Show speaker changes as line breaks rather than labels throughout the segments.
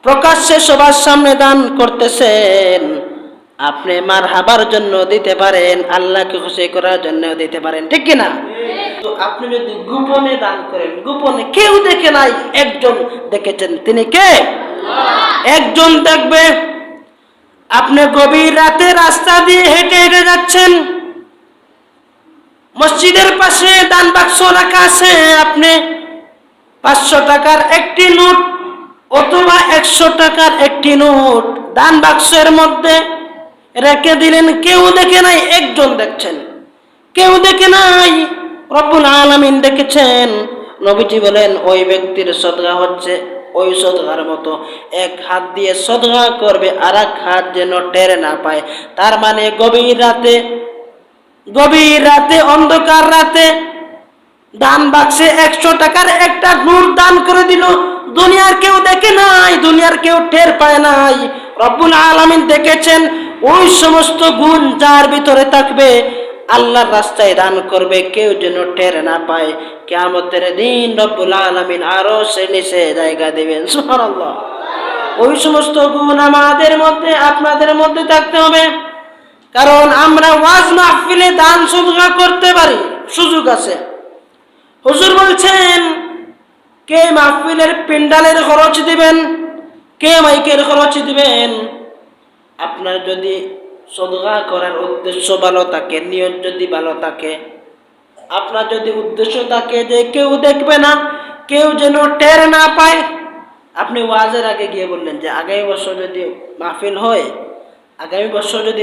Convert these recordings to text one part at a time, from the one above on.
প্রকাশ্যে সবার সামনে দান করতেছেন, আপনি মারহাবার জন্য দিতে পারেন, আল্লাহকে খুশি করার জন্য দিতে পারেন, ঠিক কিনা? তো আপনি যদি গোপনে দান করেন, গোপনে কেউ দেখে নাই, একজন দেখেছেন, তিনি কে? একজন দেখবে। আপনি গভীর রাতে রাস্তা দিয়ে হেঁটে হেঁটে যাচ্ছেন, মসজিদের পাশে দান বাক্স রাখা আছে, আপনি 500 টাকার একটি নোট অথবা 100 টাকার একটি নোট দান বাক্সের মধ্যে রেখে দিলেন, কেউ দেখে নাই, একজন দেখছেন। কেউ দেখে নাই, রব্বুল আলামিন দেখেছেন। নবীজি বলেন ওই ব্যক্তির সদকা হচ্ছে ওই সদকার মতো, এক হাত দিয়ে সদকা করবে আর এক হাত যেন টের না পায়। তার মানে গভীর রাতে অন্ধকার রাতে দান বাক্সে 100 টাকার একটা নূর দান করে দিল, দুনিয়ার কেউ দেখে নাই, দুনিয়ার কেউ টের পায় নাই, রব্বুল আলামিন দেখেছেন। ওই সমস্ত গুণ যার ভিতরে থাকবে, আল্লাহর রাস্তায় দান করবে, কেউ যেন টের না পায়। কিয়ামতের দিন রব্বুল আলামিন আরশের নিচে জায়গা দিবেন, সুবহানাল্লাহ। ওই সমস্ত গুণ আমাদের মধ্যে, আপনাদের মধ্যে থাকতে হবে, কারণ আমরা ওয়াজ মাহফিলে দান সদকা করতে পারি, সুযোগ আছে। হুজুর বলছেন কে মাহফিলের প্যান্ডেলের খরচ দিবেন, কে মাইকের খরচ দিবেন। আপনার যদি সদকা করার উদ্দেশ্য ভালো থাকে, নিয়ত যদি ভালো থাকে, আপনার যদি উদ্দেশ্য থাকে যে কেউ দেখবে না, কেউ যেন টের না পায়, আপনি ওয়াজের আগে গিয়ে বললেন যে আগামী বছর যদি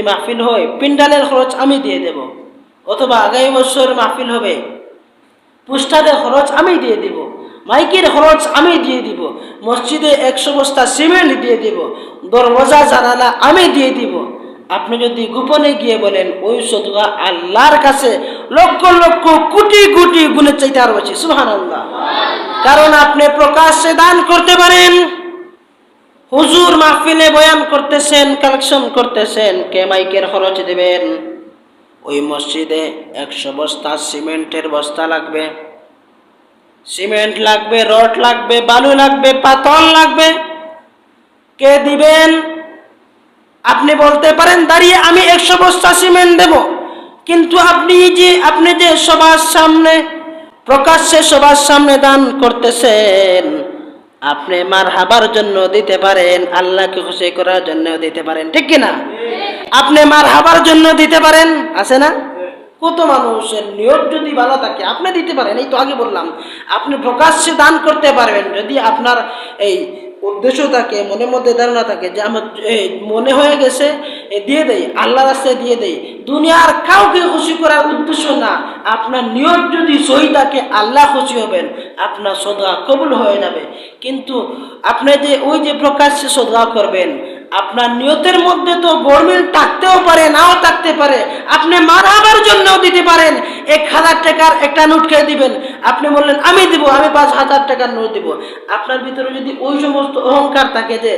মাহফিল হয়, প্যান্ডেলের খরচ আমি দিয়ে দেব, অথবা আগামী বছর মাহফিল হবে, পোস্টারের খরচ আমি দিয়ে দিব, মাইকের খরচ আমি দিয়ে দিব, মসজিদে 100 বস্তা সিমেন্ট দিয়ে দিব, দরওয়াজা জানালা আমি দিয়ে দিব। আপনি যদি গোপনে গিয়ে বলেন, ওই সদকা আল্লাহর কাছে লক্ষ লক্ষ কোটি কোটি গুণের চাইতে আরো বেশি, সুবহানাল্লাহ। কারণ আপনি প্রকাশ্যে দান করতে পারেন। হুজুর মাহফিলে বয়ান করতেছেন, কালেকশন করতেছেন, কে মাইকের খরচ দেবেন। ওই মসজিদে 100 বস্তা সিমেন্টের বস্তা লাগবে, সিমেন্ট লাগবে, রড লাগবে, বালু লাগবে, পাথর লাগবে, কে দিবেন? আপনি বলতে পারেন দাঁড়িয়ে আমি 100 বস্তা সিমেন্ট দেব, কিন্তু আপনি যে সবার সামনে, প্রকাশ্যে সবার সামনে দান করতেছেন, আপনি মারহাবার জন্য দিতে পারেন, আল্লাহকে খুশি করার জন্য দিতে পারেন, ঠিক কিনা? আপনি মারহাবার জন্য দিতে পারেন, আছে না? কত মানুষের নিয়ত যদি ভালো থাকে আপনি দিতে পারেন। এই তো আগে বললাম, আপনি প্রকাশ্যে দান করতে পারবেন যদি আপনার এই উদ্দেশ্য থাকে, মনের মধ্যে ধারণা থাকে যে আমার মনে হয়ে গেছে দিয়ে দেই, আল্লাহ রাস্তায় দিয়ে দেই, দুনিয়ার কাউকে খুশি করার উদ্দেশ্য না। আপনার নিয়ত যদি সহি থাকে, আল্লাহ খুশি হবেন, আপনার সদকা কবুল হয়ে যাবে। কিন্তু আপনি যে ওই যে প্রকাশ্যে সদকা করবেন, আপনার নিয়তের মধ্যে তো গরমিল থাকতেও পারে, নাও থাকতে পারে। আপনি মারহাবার জন্য দিতে পারেন, 1000 টাকার একটা নোট খেয়ে দিবেন, আপনি বললেন আমি দিব, আমি 5000 টাকার নোট দিব। আপনার ভিতরে যদি ওই সমস্ত অহংকার থাকে যে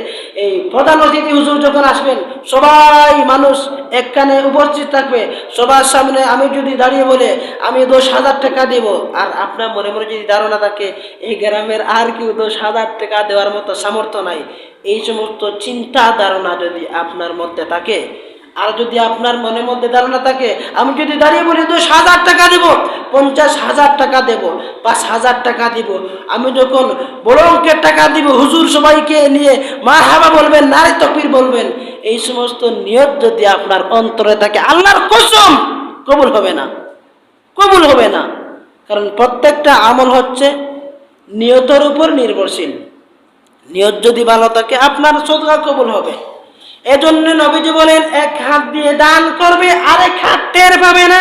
এই প্রধান অতিথি হুজুর যখন আসবেন, সবাই মানুষ একখানে উপস্থিত থাকবে, সবার সামনে আমি যদি দাঁড়িয়ে বলে আমি 10,000 টাকা দেব, আর আপনার মনে মনে যদি ধারণা থাকে এই গ্রামের আর কেউ 10,000 টাকা দেওয়ার মতো সামর্থ্য নাই, এই সমস্ত চিন্তা ধারণা যদি আপনার মধ্যে থাকে, আর যদি আপনার মনের মধ্যে ধারণা থাকে আমি যদি দাঁড়িয়ে বলি 10,000 টাকা দেব, 50,000 টাকা দেব, 5,000 টাকা দিব, আমি যখন বড় অঙ্কের টাকা দিব, হুজুর সবাইকে নিয়ে মারহাবা বলবেন, নারে তাকবীর বলবেন, এই সমস্ত নিয়ত যদি আপনার অন্তরে থাকে, আল্লাহর কসম কবুল হবে না, কবুল হবে না। কারণ প্রত্যেকটা আমল হচ্ছে নিয়তের উপর নির্ভরশীল। নিয়ত যদি ভালো থাকে আপনার সদকা কবুল হবে। এজন্য নবীজি বলেন এক হাত দিয়ে দান করবে, আরেক হাত টের পাবে না।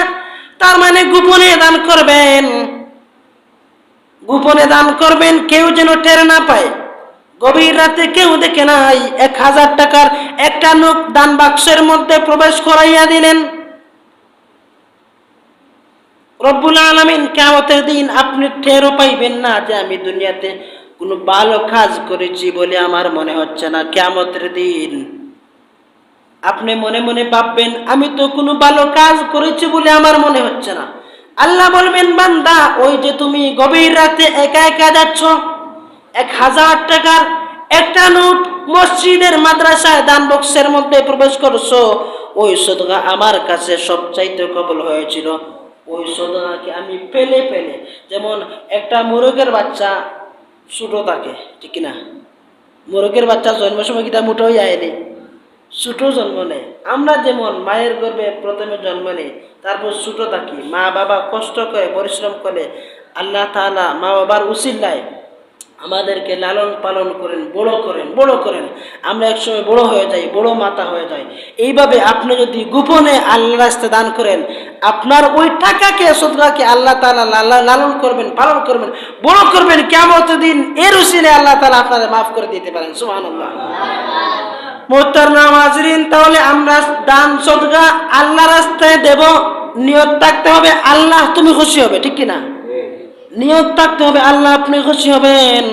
তার মানে গোপনে দান করবেন, গোপনে দান করবেন, কেউ যেন টের না পায়। গভীর রাতে কেউ দেখে নাই, 1000 টাকার একটা নোট দান বাক্সের মধ্যে প্রবেশ করাইয়া দিলেন। রব্বুল আলামিন কিয়ামতের দিন আপনি টেরও পাইবেন না যে আমি দুনিয়াতে কোনো ভালো কাজ করেছি বলে আমার মনে হচ্ছে না। কিয়ামতের দিন আপনি মনে মনে ভাববেন আমি তো কোনো ভালো কাজ করেছি বলে আমার মনে হচ্ছে না। আল্লাহ বলবেন বান্দা, ওই যে তুমি গভীর রাতে একা একা যাচ্ছ, 1000 টাকার একটা নোট মসজিদের মাদ্রাসায় দান বক্সের মধ্যে প্রবেশ করছো, ওই সদকা আমার কাছে সবচাইতে কবুল হয়েছিল। ওই সদকাকে আমি পেলে পেলে, যেমন একটা মোরগের বাচ্চা ছোট থাকে, ঠিক না? মোরগের বাচ্চা জন্মের সময় কিতা মুঠো হয়ে যায়নি, ছোট জন্ম নেয়। আমরা যেমন মায়ের গর্ভে প্রথমে জন্ম নেই, তারপর ছোট থাকি, মা বাবা কষ্ট করে পরিশ্রম করে আল্লাহ তাআলা মা বাবার উসিলায় আমাদেরকে লালন পালন করেন, বড় করেন। আমরা একসময় বড় হয়ে যাই, বড় মাতা হয়ে যাই। এইভাবে আপনি যদি গোপনে আল্লাহ রাস্তায় দান করেন, আপনার ওই টাকাকে সদকাকে আল্লাহ তাআলা লালন করবেন, পালন করবেন, বড় করবেন। কিয়ামতের দিন এর উসিলায় আল্লাহ তাআলা আপনাদের মাফ করে দিতে পারেন। সুবহানাল্লাহ। মুহতারাম হাজরিন, তাহলে আমরা দান সদকা আল্লাহ রাস্তায় দেব, নিয়ত থাকতে হবে আল্লাহ তুমি খুশি হবে, ঠিক কি না? নিয়ত থাকতে হবে আল্লাহ আপনি খুশি হবেন।